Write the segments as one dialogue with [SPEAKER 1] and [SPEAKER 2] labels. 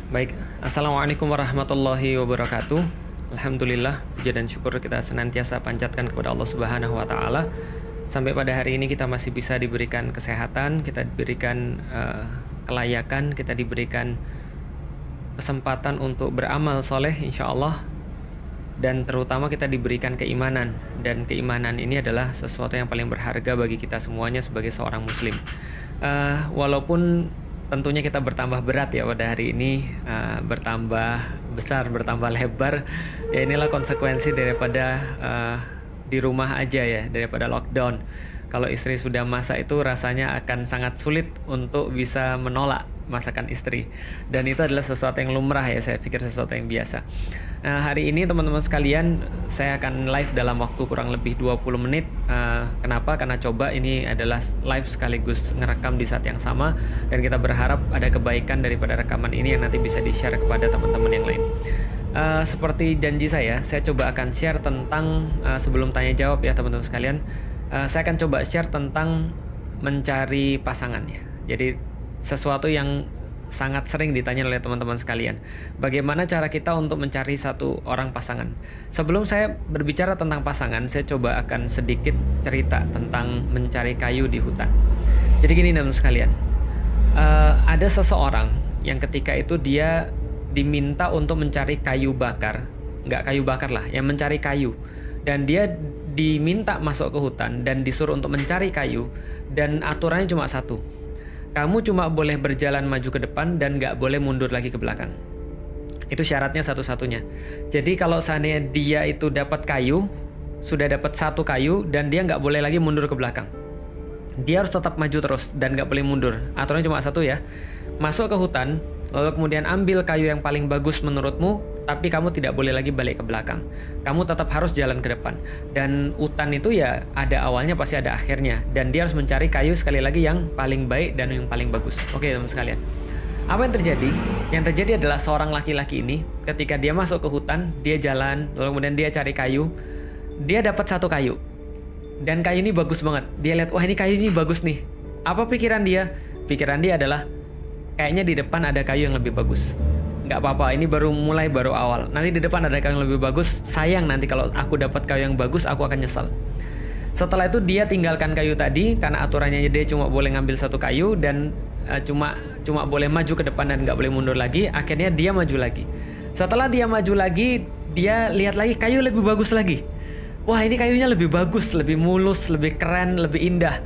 [SPEAKER 1] Baik, Assalamualaikum warahmatullahi wabarakatuh. Alhamdulillah, puja dan syukur kita senantiasa panjatkan kepada Allah Subhanahu wa Ta'ala. Sampai pada hari ini kita masih bisa diberikan kesehatan, kita diberikan kelayakan, kita diberikan kesempatan untuk beramal soleh, insya Allah. Dan terutama kita diberikan keimanan. Dan keimanan ini adalah sesuatu yang paling berharga bagi kita semuanya sebagai seorang muslim. Walaupun tentunya kita bertambah berat ya pada hari ini, bertambah besar, bertambah lebar. Ya inilah konsekuensi daripada di rumah aja ya, daripada lockdown. Kalau istri sudah masak itu rasanya akan sangat sulit untuk bisa menolak masakan istri. Dan itu adalah sesuatu yang lumrah ya, saya pikir sesuatu yang biasa. Nah, hari ini teman-teman sekalian, saya akan live dalam waktu kurang lebih 20 menit. Kenapa? Karena coba ini adalah live sekaligus ngerekam di saat yang sama. Dan kita berharap ada kebaikan daripada rekaman ini yang nanti bisa di-share kepada teman-teman yang lain. Seperti janji saya coba akan share tentang, sebelum tanya jawab ya teman-teman sekalian, saya akan coba share tentang mencari pasangan ya. Jadi sesuatu yang sangat sering ditanya oleh teman-teman sekalian. Bagaimana cara kita untuk mencari satu orang pasangan? Sebelum saya berbicara tentang pasangan, saya coba akan sedikit cerita tentang mencari kayu di hutan. Jadi gini teman-teman sekalian, ada seseorang yang ketika itu dia diminta untuk mencari kayu bakar. Nggak kayu bakar lah, yang mencari kayu. Dan dia diminta masuk ke hutan dan disuruh untuk mencari kayu. Dan aturannya cuma satu. Kamu cuma boleh berjalan maju ke depan dan nggak boleh mundur lagi ke belakang. Itu syaratnya satu-satunya. Jadi kalau seandainya dia itu dapat kayu, sudah dapat satu kayu dan dia nggak boleh lagi mundur ke belakang. Dia harus tetap maju terus dan nggak boleh mundur. Aturannya cuma satu ya. Masuk ke hutan, lalu kemudian ambil kayu yang paling bagus menurutmu, tapi kamu tidak boleh lagi balik ke belakang. Kamu tetap harus jalan ke depan. Dan hutan itu ya ada awalnya pasti ada akhirnya. Dan dia harus mencari kayu sekali lagi yang paling baik dan yang paling bagus. Oke teman sekalian. Apa yang terjadi? Yang terjadi adalah seorang laki-laki ini ketika dia masuk ke hutan, dia jalan, lalu kemudian dia cari kayu. Dia dapat satu kayu. Dan kayu ini bagus banget. Dia lihat, wah ini kayu ini bagus nih. Apa pikiran dia? Pikiran dia adalah, kayaknya di depan ada kayu yang lebih bagus. Nggak apa-apa, ini baru mulai, baru awal. Nanti di depan ada kayu yang lebih bagus. Sayang nanti kalau aku dapat kayu yang bagus, aku akan nyesal. Setelah itu dia tinggalkan kayu tadi, karena aturannya dia cuma boleh ngambil satu kayu dan cuma boleh maju ke depan dan nggak boleh mundur lagi. Akhirnya dia maju lagi. Setelah dia maju lagi, dia lihat lagi kayu lebih bagus lagi. Wah ini kayunya lebih bagus, lebih mulus, lebih keren, lebih indah.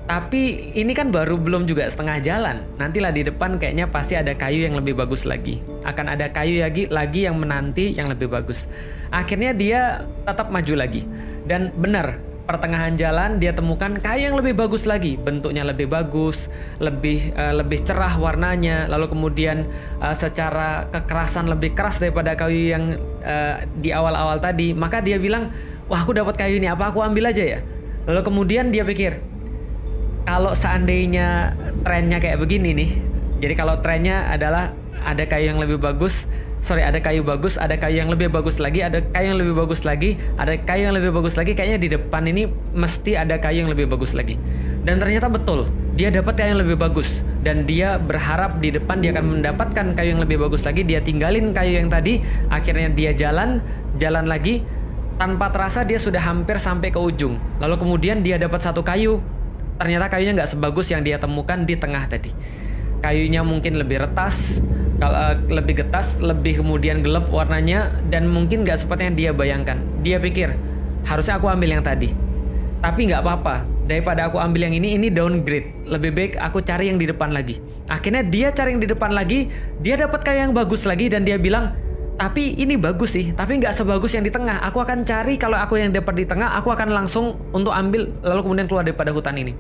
[SPEAKER 1] Tapi ini kan baru belum juga setengah jalan. Nantilah di depan kayaknya pasti ada kayu yang lebih bagus lagi. Akan ada kayu lagi yang menanti yang lebih bagus. Akhirnya dia tetap maju lagi. Dan benar, pertengahan jalan dia temukan kayu yang lebih bagus lagi. Bentuknya lebih bagus, lebih cerah warnanya. Lalu kemudian secara kekerasan lebih keras daripada kayu yang di awal-awal tadi. Maka dia bilang, wah aku dapat kayu ini, apa aku ambil aja ya? Lalu kemudian dia pikir, kalau seandainya trennya kayak begini nih, jadi kalau trennya adalah ada kayu yang lebih bagus, ada kayu bagus, ada kayu yang lebih bagus lagi, ada kayu yang lebih bagus lagi, ada kayu yang lebih bagus lagi, kayaknya di depan ini mesti ada kayu yang lebih bagus lagi. Dan ternyata betul, dia dapat kayu yang lebih bagus. Dan dia berharap di depan dia akan mendapatkan kayu yang lebih bagus lagi, dia tinggalin kayu yang tadi, akhirnya dia jalan lagi, tanpa terasa dia sudah hampir sampai ke ujung. Lalu kemudian dia dapat satu kayu. Ternyata kayunya nggak sebagus yang dia temukan di tengah tadi. Kayunya mungkin lebih retas, lebih getas, lebih kemudian gelap warnanya, dan mungkin nggak seperti yang dia bayangkan. Dia pikir, harusnya aku ambil yang tadi. Tapi nggak apa-apa, daripada aku ambil yang ini downgrade. Lebih baik aku cari yang di depan lagi. Akhirnya dia cari yang di depan lagi, dia dapat kayu yang bagus lagi, dan dia bilang, tapi ini bagus sih, tapi nggak sebagus yang di tengah. Aku akan cari, kalau aku yang dapat di tengah, aku akan langsung untuk ambil, lalu kemudian keluar daripada hutan ini.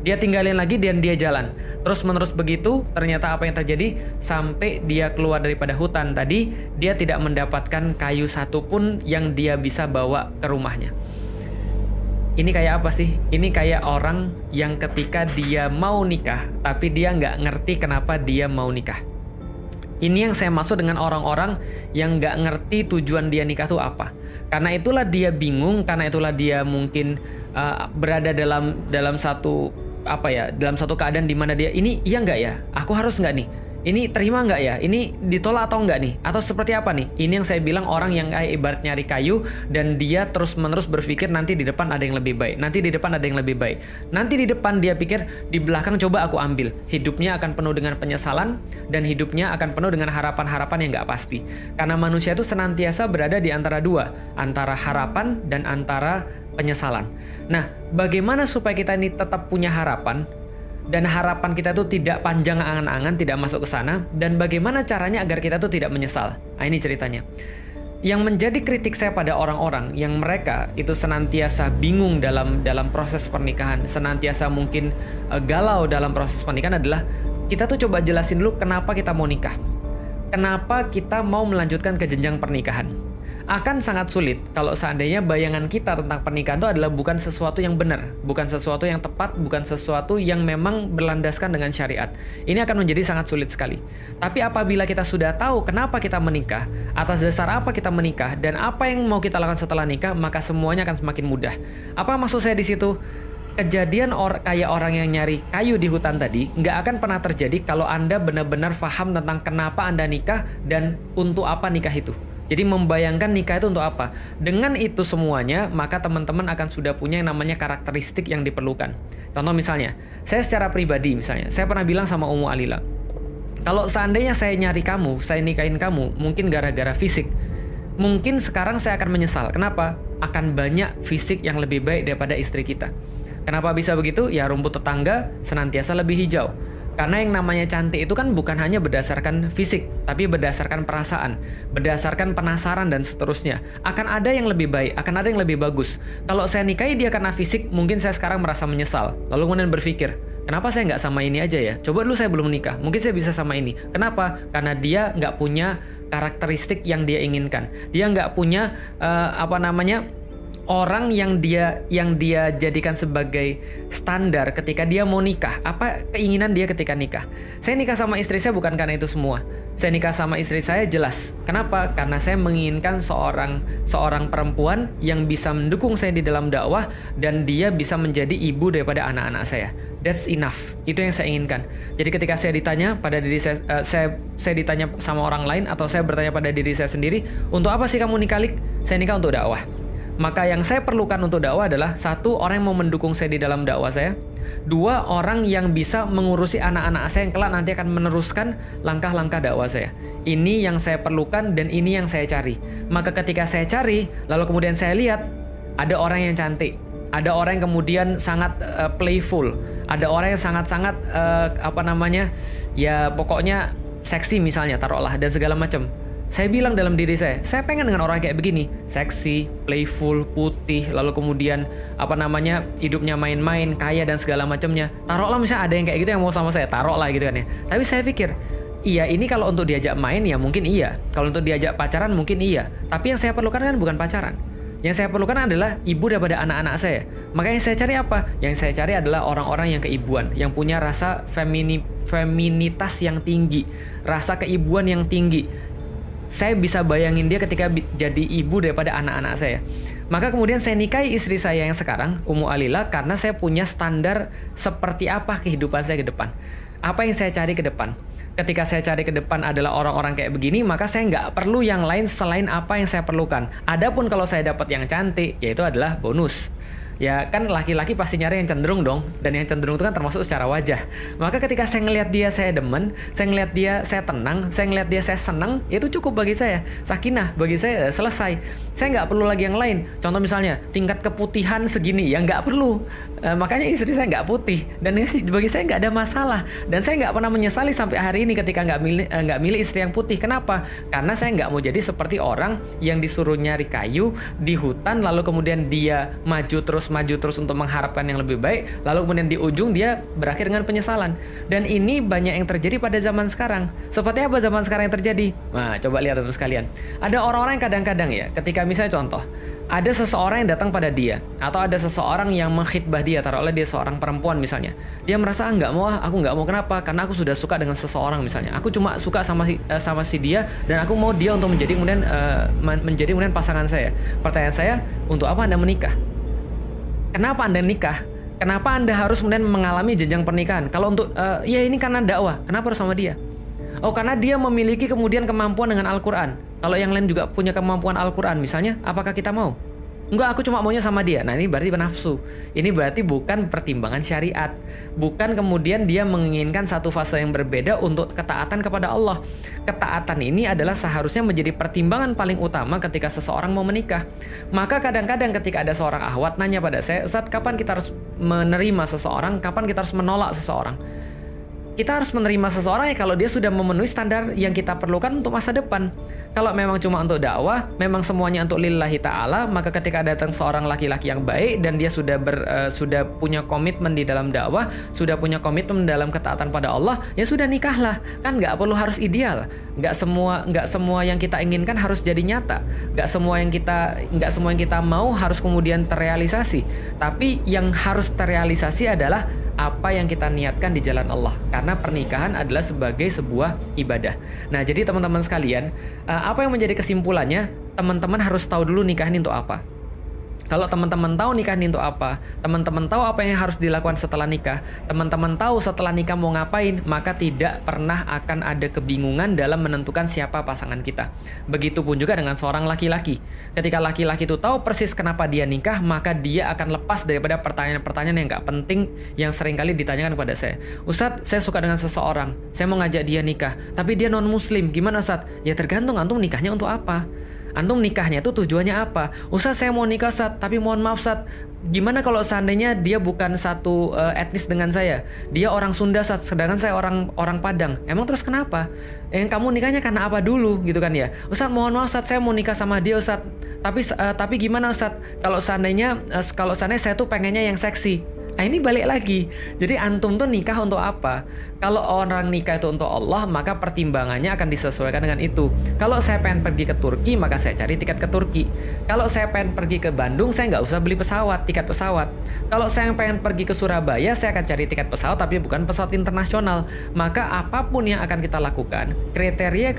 [SPEAKER 1] Dia tinggalin lagi dan dia jalan. Terus menerus begitu, ternyata apa yang terjadi? Sampai dia keluar daripada hutan tadi, dia tidak mendapatkan kayu satupun yang dia bisa bawa ke rumahnya. Ini kayak apa sih? Ini kayak orang yang ketika dia mau nikah, tapi dia nggak ngerti kenapa dia mau nikah. Ini yang saya maksud dengan orang-orang yang nggak ngerti tujuan dia nikah itu apa. Karena itulah dia bingung, karena itulah dia mungkin berada dalam satu dalam satu keadaan di mana dia ini iya nggak ya? Aku harus nggak nih? Ini terima nggak ya? Ini ditolak atau nggak nih? Atau seperti apa nih? Ini yang saya bilang orang yang kayak ibarat nyari kayu dan dia terus-menerus berpikir nanti di depan ada yang lebih baik. Nanti di depan ada yang lebih baik. Nanti di depan dia pikir di belakang coba aku ambil. Hidupnya akan penuh dengan penyesalan dan hidupnya akan penuh dengan harapan-harapan yang nggak pasti. Karena manusia itu senantiasa berada di antara dua, antara harapan dan antara penyesalan. Nah, bagaimana supaya kita ini tetap punya harapan? Dan harapan kita tuh tidak panjang angan-angan, tidak masuk ke sana. Dan bagaimana caranya agar kita tuh tidak menyesal? Nah, ini ceritanya. Yang menjadi kritik saya pada orang-orang yang mereka itu senantiasa bingung dalam proses pernikahan, senantiasa mungkin galau dalam proses pernikahan adalah kita tuh coba jelasin dulu kenapa kita mau nikah. Kenapa kita mau melanjutkan ke jenjang pernikahan. Akan sangat sulit kalau seandainya bayangan kita tentang pernikahan itu adalah bukan sesuatu yang benar, bukan sesuatu yang tepat, bukan sesuatu yang memang berlandaskan dengan syariat. Ini akan menjadi sangat sulit sekali. Tapi apabila kita sudah tahu kenapa kita menikah, atas dasar apa kita menikah, dan apa yang mau kita lakukan setelah nikah, maka semuanya akan semakin mudah. Apa maksud saya di situ? Kejadian kayak orang yang nyari kayu di hutan tadi nggak akan pernah terjadi kalau Anda benar-benar paham tentang kenapa Anda nikah dan untuk apa nikah itu. Jadi membayangkan nikah itu untuk apa. Dengan itu semuanya, maka teman-teman akan sudah punya yang namanya karakteristik yang diperlukan. Contoh misalnya, saya secara pribadi misalnya, saya pernah bilang sama Ummu Alila, kalau seandainya saya nyari kamu, saya nikahin kamu, mungkin gara-gara fisik. Mungkin sekarang saya akan menyesal. Kenapa? Akan banyak fisik yang lebih baik daripada istri kita. Kenapa bisa begitu? Ya rumput tetangga senantiasa lebih hijau. Karena yang namanya cantik itu kan bukan hanya berdasarkan fisik, tapi berdasarkan perasaan, berdasarkan penasaran dan seterusnya. Akan ada yang lebih baik, akan ada yang lebih bagus. Kalau saya nikahi dia karena fisik, mungkin saya sekarang merasa menyesal. Lalu kemudian berpikir, kenapa saya nggak sama ini aja ya? Coba dulu saya belum nikah, mungkin saya bisa sama ini. Kenapa? Karena dia nggak punya karakteristik yang dia inginkan. Dia nggak punya orang yang dia jadikan sebagai standar ketika dia mau nikah. Apa keinginan dia ketika nikah? Saya nikah sama istri saya bukan karena itu semua. Saya nikah sama istri saya jelas. Kenapa? Karena saya menginginkan seorang perempuan yang bisa mendukung saya di dalam dakwah dan dia bisa menjadi ibu daripada anak-anak saya. That's enough. Itu yang saya inginkan. Jadi ketika saya ditanya pada diri saya ditanya sama orang lain atau saya bertanya pada diri saya sendiri, untuk apa sih kamu nikah, Lik? Saya nikah untuk dakwah. Maka yang saya perlukan untuk dakwah adalah satu, orang yang mau mendukung saya di dalam dakwah saya. Dua, orang yang bisa mengurusi anak-anak saya yang kelak nanti akan meneruskan langkah-langkah dakwah saya. Ini yang saya perlukan dan ini yang saya cari. Maka ketika saya cari, lalu kemudian saya lihat ada orang yang cantik, ada orang yang kemudian sangat playful, ada orang yang sangat-sangat ya pokoknya seksi misalnya taruhlah dan segala macam. Saya bilang dalam diri saya pengen dengan orang kayak begini, seksi, playful, putih, lalu kemudian hidupnya main-main, kaya dan segala macamnya. Taruhlah misalnya ada yang kayak gitu yang mau sama saya, taruhlah gitu kan ya. Tapi saya pikir, iya ini kalau untuk diajak main ya mungkin iya, kalau untuk diajak pacaran mungkin iya. Tapi yang saya perlukan kan bukan pacaran. Yang saya perlukan adalah ibu daripada anak-anak saya. Maka yang saya cari apa? Yang saya cari adalah orang-orang yang keibuan, yang punya rasa feminitas yang tinggi, rasa keibuan yang tinggi. Saya bisa bayangin dia ketika jadi ibu daripada anak-anak saya. Maka kemudian saya nikahi istri saya yang sekarang, Ummu Alila, karena saya punya standar seperti apa kehidupan saya ke depan. Apa yang saya cari ke depan. Ketika saya cari ke depan adalah orang-orang kayak begini, maka saya nggak perlu yang lain selain apa yang saya perlukan. Adapun kalau saya dapat yang cantik, yaitu adalah bonus. Ya kan laki-laki pasti nyari yang cenderung dong. Dan yang cenderung itu kan termasuk secara wajah. Maka ketika saya ngelihat dia saya demen, saya ngelihat dia saya tenang, saya ngelihat dia saya senang, itu cukup bagi saya. Sakinah bagi saya selesai. Saya nggak perlu lagi yang lain. Contoh misalnya tingkat keputihan segini, ya nggak perlu. Makanya istri saya nggak putih dan bagi saya nggak ada masalah. Dan saya nggak pernah menyesali sampai hari ini ketika nggak milih istri yang putih. Kenapa? Karena saya nggak mau jadi seperti orang yang disuruh nyari kayu di hutan lalu kemudian dia maju terus untuk mengharapkan yang lebih baik, lalu kemudian di ujung dia berakhir dengan penyesalan. Dan ini banyak yang terjadi pada zaman sekarang. Seperti apa zaman sekarang yang terjadi? Nah, coba lihat teman sekalian. Ada orang-orang yang kadang-kadang ya, ketika misalnya contoh, ada seseorang yang datang pada dia, atau ada seseorang yang mengkhidbah dia, taruhlah dia seorang perempuan misalnya. Dia merasa aku nggak mau, kenapa? Karena aku sudah suka dengan seseorang misalnya. Aku cuma suka sama si dia dan aku mau dia untuk menjadi kemudian pasangan saya. Pertanyaan saya, untuk apa Anda menikah? Kenapa Anda nikah? Kenapa Anda harus kemudian mengalami jenjang pernikahan? Kalau untuk ya ini karena dakwah, kenapa harus sama dia? Oh, karena dia memiliki kemudian kemampuan dengan Al-Quran. Kalau yang lain juga punya kemampuan Al-Quran misalnya, apakah kita mau? Enggak, aku cuma maunya sama dia. Nah, ini berarti nafsu. Ini berarti bukan pertimbangan syariat. Bukan kemudian dia menginginkan satu fase yang berbeda untuk ketaatan kepada Allah. Ketaatan ini adalah seharusnya menjadi pertimbangan paling utama ketika seseorang mau menikah. Maka kadang-kadang ketika ada seorang akhwat nanya pada saya, Ustaz, kapan kita harus menerima seseorang? Kapan kita harus menolak seseorang? Kita harus menerima seseorang ya kalau dia sudah memenuhi standar yang kita perlukan untuk masa depan. Kalau memang cuma untuk dakwah, memang semuanya untuk lillahi ta'ala, maka ketika datang seorang laki-laki yang baik dan dia sudah punya komitmen di dalam dakwah, sudah punya komitmen dalam ketaatan pada Allah, ya sudah nikahlah. Kan nggak perlu harus ideal. Nggak semua yang kita inginkan harus jadi nyata. Nggak semua yang kita mau harus kemudian terrealisasi. Tapi yang harus terrealisasi adalah apa yang kita niatkan di jalan Allah, karena pernikahan adalah sebagai sebuah ibadah. Nah, jadi teman-teman sekalian, apa yang menjadi kesimpulannya? Teman-teman harus tahu dulu nikah ini untuk apa. Kalau teman-teman tahu nikah ini untuk apa, teman-teman tahu apa yang harus dilakukan setelah nikah, teman-teman tahu setelah nikah mau ngapain, maka tidak pernah akan ada kebingungan dalam menentukan siapa pasangan kita. Begitupun juga dengan seorang laki-laki. Ketika laki-laki itu tahu persis kenapa dia nikah, maka dia akan lepas daripada pertanyaan-pertanyaan yang nggak penting yang seringkali ditanyakan kepada saya. Ustadz, saya suka dengan seseorang, saya mau ngajak dia nikah, tapi dia non-muslim, gimana Ustadz? Ya tergantung antum nikahnya untuk apa. Antum nikahnya itu tujuannya apa? Ustadz, saya mau nikah Ustadz, tapi mohon maaf Ustadz, gimana kalau seandainya dia bukan satu etnis dengan saya? Dia orang Sunda Ustadz, sedangkan saya orang Padang. Emang terus kenapa? Yang kamu nikahnya karena apa dulu gitu kan ya? Ustadz, mohon maaf Ustadz, saya mau nikah sama dia Ustadz. Tapi gimana Ustadz? Kalau seandainya saya tuh pengennya yang seksi. Nah, ini balik lagi. Jadi antum tuh nikah untuk apa? Kalau orang nikah itu untuk Allah, maka pertimbangannya akan disesuaikan dengan itu. Kalau saya pengen pergi ke Turki, maka saya cari tiket ke Turki. Kalau saya pengen pergi ke Bandung, saya nggak usah beli tiket pesawat. Kalau saya pengen pergi ke Surabaya, saya akan cari tiket pesawat, tapi bukan pesawat internasional. Maka apapun yang akan kita lakukan, kriteria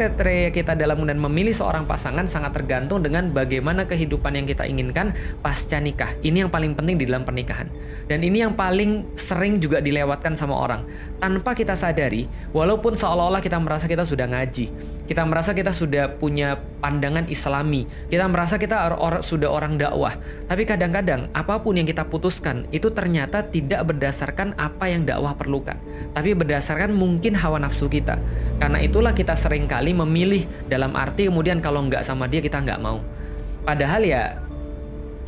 [SPEAKER 1] kita dalam dan memilih seorang pasangan sangat tergantung dengan bagaimana kehidupan yang kita inginkan pasca nikah. Ini yang paling penting di dalam pernikahan. Dan ini yang paling sering juga dilewatkan sama orang. Tanpa kita sadari, walaupun seolah-olah kita merasa kita sudah ngaji, kita merasa kita sudah punya pandangan islami, kita merasa kita sudah orang dakwah, tapi kadang-kadang apapun yang kita putuskan itu ternyata tidak berdasarkan apa yang dakwah perlukan, tapi berdasarkan mungkin hawa nafsu kita. Karena itulah kita seringkali memilih dalam arti kemudian kalau nggak sama dia kita nggak mau. Padahal ya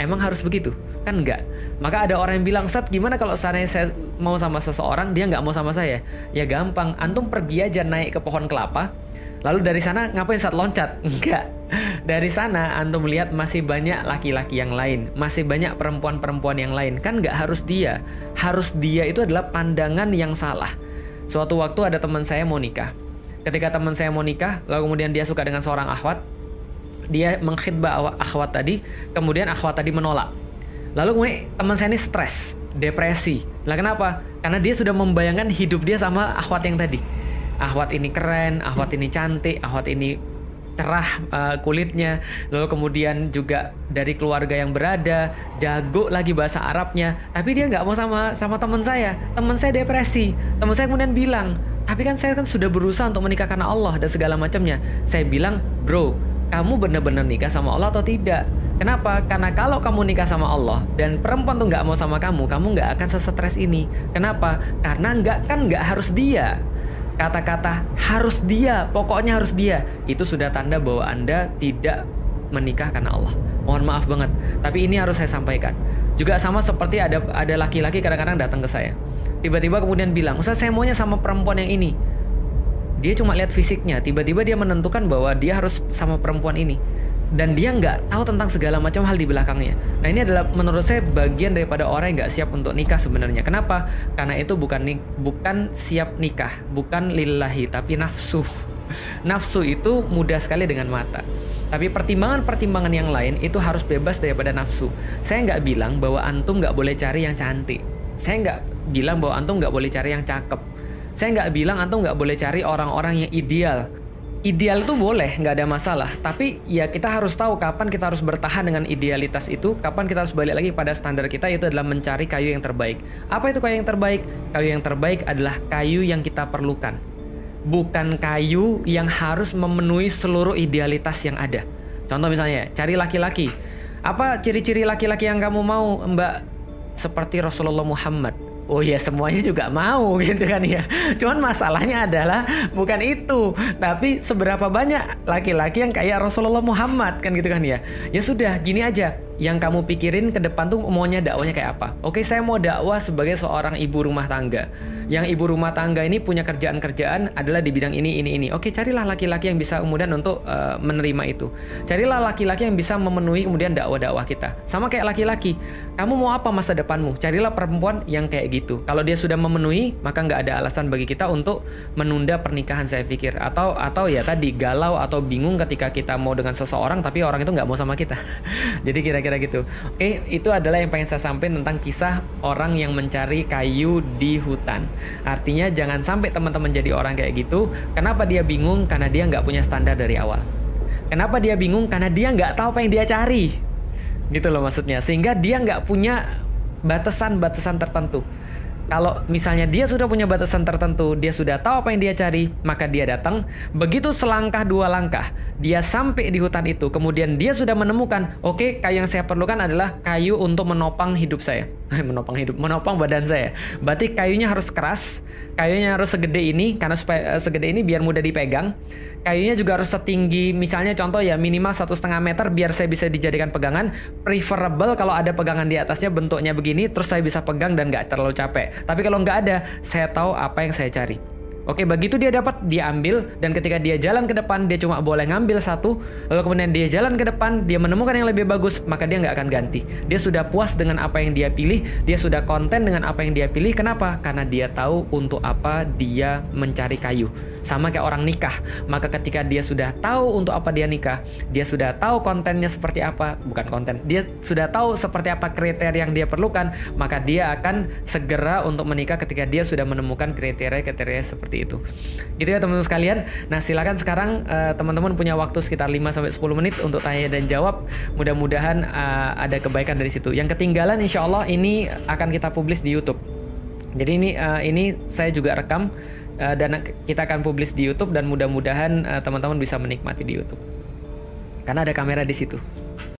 [SPEAKER 1] emang harus begitu? Kan enggak. Maka ada orang yang bilang, Ustadz, gimana kalau seandainya saya mau sama seseorang, dia nggak mau sama saya? Ya gampang, antum pergi aja naik ke pohon kelapa, lalu dari sana ngapain Ustadz, loncat? Enggak. Dari sana antum lihat masih banyak laki-laki yang lain, masih banyak perempuan-perempuan yang lain. Kan nggak harus dia. Harus dia itu adalah pandangan yang salah. Suatu waktu ada teman saya mau nikah. Ketika teman saya mau nikah, lalu kemudian dia suka dengan seorang akhwat, dia mengkhidbah akhwat tadi, kemudian akhwat tadi menolak. Lalu kemudian teman saya ini stres, depresi. Lah kenapa? Karena dia sudah membayangkan hidup dia sama akhwat yang tadi. Akhwat ini keren, akhwat ini cantik, akhwat ini cerah kulitnya. Lalu kemudian juga dari keluarga yang berada, jago lagi bahasa Arabnya. Tapi dia nggak mau sama teman saya. Teman saya depresi. Teman saya kemudian bilang, tapi kan saya kan sudah berusaha untuk menikah karena Allah dan segala macamnya. Saya bilang, bro, kamu benar-benar nikah sama Allah atau tidak? Kenapa? Karena kalau kamu nikah sama Allah dan perempuan tuh nggak mau sama kamu nggak akan sesetres ini. Kenapa? Karena nggak harus dia. Kata-kata harus dia, pokoknya harus dia, itu sudah tanda bahwa Anda tidak menikah karena Allah. Mohon maaf banget, tapi ini harus saya sampaikan. Juga sama seperti ada laki-laki kadang-kadang datang ke saya. Tiba-tiba kemudian bilang, Ustaz, saya maunya sama perempuan yang ini. Dia cuma lihat fisiknya, tiba-tiba dia menentukan bahwa dia harus sama perempuan ini. Dan dia nggak tahu tentang segala macam hal di belakangnya. Nah, ini adalah menurut saya bagian daripada orang yang nggak siap untuk nikah sebenarnya. Kenapa? Karena itu bukan siap nikah, bukan lillahi, tapi nafsu. Nafsu itu mudah sekali dengan mata. Tapi pertimbangan-pertimbangan yang lain itu harus bebas daripada nafsu. Saya nggak bilang bahwa antum nggak boleh cari yang cantik. Saya nggak bilang bahwa antum nggak boleh cari yang cakep. Saya nggak bilang antum nggak boleh cari orang-orang yang ideal. Ideal itu boleh, nggak ada masalah. Tapi ya kita harus tahu kapan kita harus bertahan dengan idealitas itu, kapan kita harus balik lagi pada standar kita, yaitu adalah mencari kayu yang terbaik. Apa itu kayu yang terbaik? Kayu yang terbaik adalah kayu yang kita perlukan. bukan kayu yang harus memenuhi seluruh idealitas yang ada. Contoh misalnya, cari laki-laki. Apa ciri-ciri laki-laki yang kamu mau, Mbak? Seperti Rasulullah Muhammad. Oh ya, semuanya juga mau gitu kan ya. Cuman masalahnya adalah bukan itu, tapi seberapa banyak laki-laki yang kayak Rasulullah Muhammad kan gitu kan ya. Ya sudah, gini aja. Yang kamu pikirin ke depan tuh maunya dakwahnya kayak apa. Oke, saya mau dakwah sebagai seorang ibu rumah tangga. Yang ibu rumah tangga ini punya kerjaan-kerjaan adalah di bidang ini. Oke, carilah laki-laki yang bisa kemudian untuk menerima itu. Carilah laki-laki yang bisa memenuhi kemudian dakwah-dakwah kita. Sama kayak laki-laki, kamu mau apa masa depanmu? Carilah perempuan yang kayak gitu. Kalau dia sudah memenuhi, maka nggak ada alasan bagi kita untuk menunda pernikahan, saya pikir. Atau ya tadi galau atau bingung ketika kita mau dengan seseorang tapi orang itu nggak mau sama kita. Jadi kira-kira gitu. Oke, itu adalah yang pengen saya sampaikan tentang kisah orang yang mencari kayu di hutan. Artinya jangan sampai teman-teman jadi orang kayak gitu. Kenapa dia bingung? Karena dia nggak punya standar dari awal. Kenapa dia bingung? Karena dia nggak tahu apa yang dia cari. Gitu loh maksudnya. Sehingga dia nggak punya batasan-batasan tertentu. Kalau misalnya dia sudah punya batasan tertentu, dia sudah tahu apa yang dia cari, maka dia datang. Begitu selangkah dua langkah, dia sampai di hutan itu. Kemudian dia sudah menemukan, oke, kayu yang saya perlukan adalah kayu untuk menopang hidup saya. menopang badan saya. Berarti kayunya harus keras, kayunya harus segede ini, karena supaya segede ini biar mudah dipegang. Kayunya juga harus setinggi, misalnya contoh ya minimal 1,5 meter biar saya bisa dijadikan pegangan. Preferable kalau ada pegangan di atasnya bentuknya begini, terus saya bisa pegang dan nggak terlalu capek. Tapi kalau nggak ada, saya tahu apa yang saya cari. Oke, begitu dia dapat, dia ambil, dan ketika dia jalan ke depan, dia cuma boleh ngambil satu, lalu kemudian dia jalan ke depan, dia menemukan yang lebih bagus, maka dia nggak akan ganti. Dia sudah puas dengan apa yang dia pilih, dia sudah konten dengan apa yang dia pilih. Kenapa? Karena dia tahu untuk apa dia mencari kayu. Sama kayak orang nikah, maka ketika dia sudah tahu untuk apa dia nikah, dia sudah tahu kontennya seperti apa, bukan konten, dia sudah tahu seperti apa kriteria yang dia perlukan, maka dia akan segera untuk menikah ketika dia sudah menemukan kriteria-kriteria seperti itu. Gitu ya teman-teman sekalian. Nah, silakan sekarang teman-teman punya waktu sekitar 5-10 menit untuk tanya dan jawab. Mudah-mudahan ada kebaikan dari situ. Yang ketinggalan insya Allah ini akan kita publish di YouTube. Jadi ini saya juga rekam dan kita akan publish di YouTube, dan mudah-mudahan teman-teman bisa menikmati di YouTube karena ada kamera di situ.